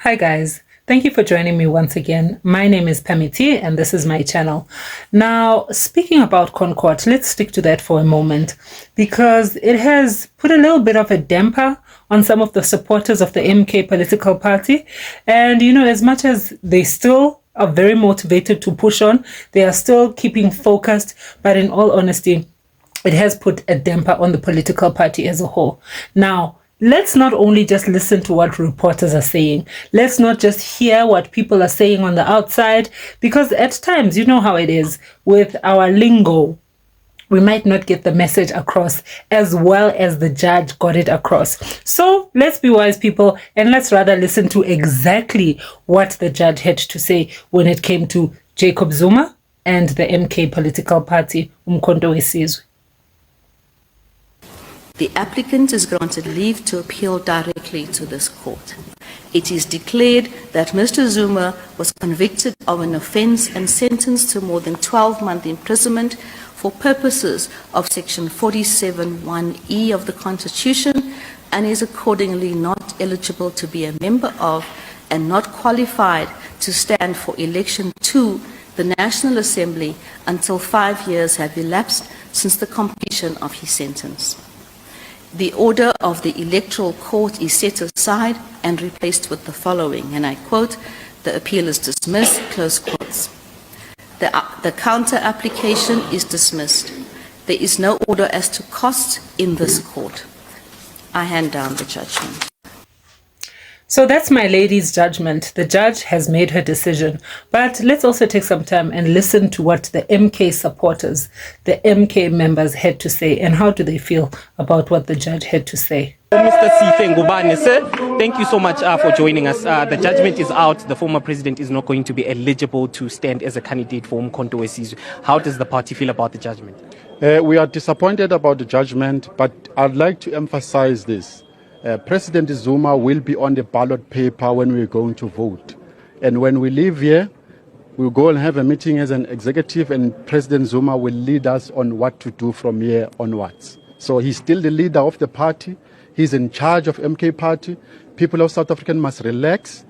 Hi guys, thank you for joining me once again. My name is Pamiti and this is my channel. Now, speaking about CONCOURT, let's stick to that for a moment because it has put a little bit of a damper on some of the supporters of the MK political party. And as much as they still are very motivated to push on, they are still keeping focused, but in all honesty, it has put a damper on the political party as a whole. Now, let's not only just listen to what reporters are saying. Let's not just hear what people are saying on the outside, because at times, you know how it is with our lingo. We might not get the message across as well as the judge got it across. So let's be wise people and let's rather listen to exactly what the judge had to say when it came to Jacob Zuma and the MK political party, Umkhonto weSizwe. The applicant is granted leave to appeal directly to this court. It is declared that Mr. Zuma was convicted of an offence and sentenced to more than 12-month imprisonment for purposes of Section 47(1)(e) of the Constitution and is accordingly not eligible to be a member of and not qualified to stand for election to the National Assembly until 5 years have elapsed since the completion of his sentence. The order of the Electoral Court is set aside and replaced with the following, and I quote, "The appeal is dismissed," close quotes. The counter application is dismissed. There is no order as to cost in this court. I hand down the judgment. So that's my lady's judgment. The judge has made her decision. But let's also take some time and listen to what the MK supporters, the MK members had to say, and how do they feel about what the judge had to say. Mr. Sife Ngubane, sir, thank you so much for joining us. The judgment is out. The former president is not going to be eligible to stand as a candidate for Umkhonto weSizwe. How does the party feel about the judgment? We are disappointed about the judgment, but I'd like to emphasize this. President Zuma will be on the ballot paper when we're going to vote. And when we leave here, we'll go and have a meeting as an executive, and President Zuma will lead us on what to do from here onwards. So he's still the leader of the party. He's in charge of MK party. People of South Africa must relax.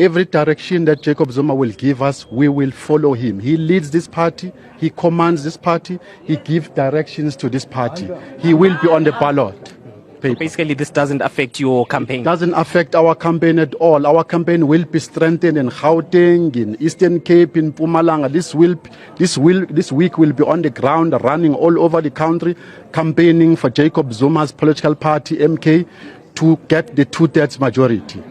Every direction that Jacob Zuma will give us, we will follow him. He leads this party. He commands this party. He gives directions to this party. He will be on the ballot. So basically, this doesn't affect your campaign? It doesn't affect our campaign at all. Our campaign will be strengthened in Gauteng, in Eastern Cape, in Mpumalanga. This week will be on the ground, running all over the country, campaigning for Jacob Zuma's political party, MK, to get the 2/3 majority.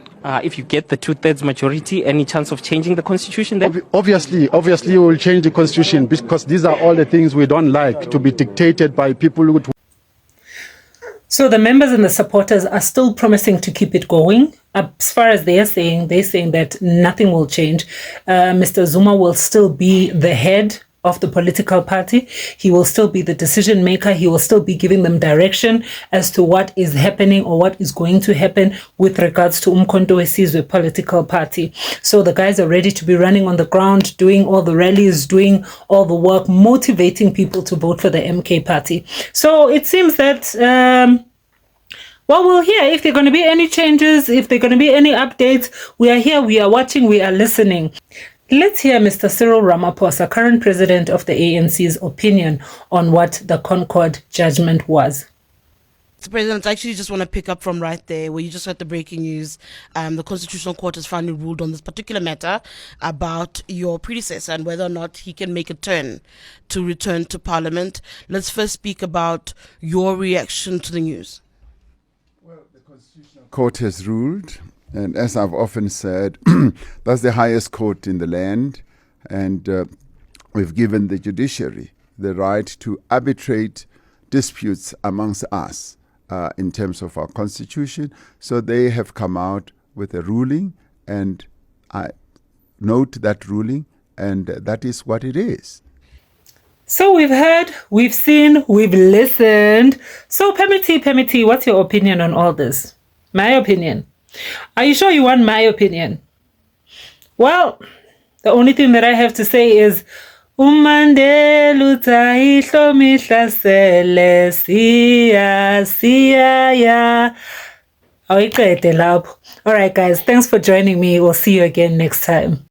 If you get the 2/3 majority, any chance of changing the constitution then? Obviously we will change the constitution, because these are all the things we don't like, to be dictated by people who... So the members and the supporters are still promising to keep it going. As far as they're saying that nothing will change. Mr. Zuma will still be the head of the political party. He will still be the decision maker. He will still be giving them direction as to what is happening or what is going to happen with regards to Umkhonto weSizwe political party. So the guys are ready to be running on the ground, doing all the rallies, doing all the work, motivating people to vote for the MK party. So it seems that well, we'll hear if there are going to be any changes, if there are going to be any updates. We are here, we are watching, we are listening. Let's hear Mr. Cyril Ramaphosa, current president of the ANC's opinion on what the CONCOURT judgment was. Mr. President, I actually just want to pick up from right there where you just heard the breaking news. The Constitutional Court has finally ruled on this particular matter about your predecessor and whether or not he can make a turn to return to Parliament. Let's first speak about your reaction to the news. Well, the Constitutional Court has ruled. And as I've often said, that's the highest court in the land. And we've given the judiciary the right to arbitrate disputes amongst us in terms of our constitution. So they have come out with a ruling, and I note that ruling, and that is what it is. So we've heard, we've seen, we've listened. So Pamiti, what's your opinion on all this? My opinion. Are you sure you want my opinion? Well, the only thing that I have to say is Umandela utahihlo mihlasele siya ya. Ayiqede lapho. All right, guys, thanks for joining me. We'll see you again next time.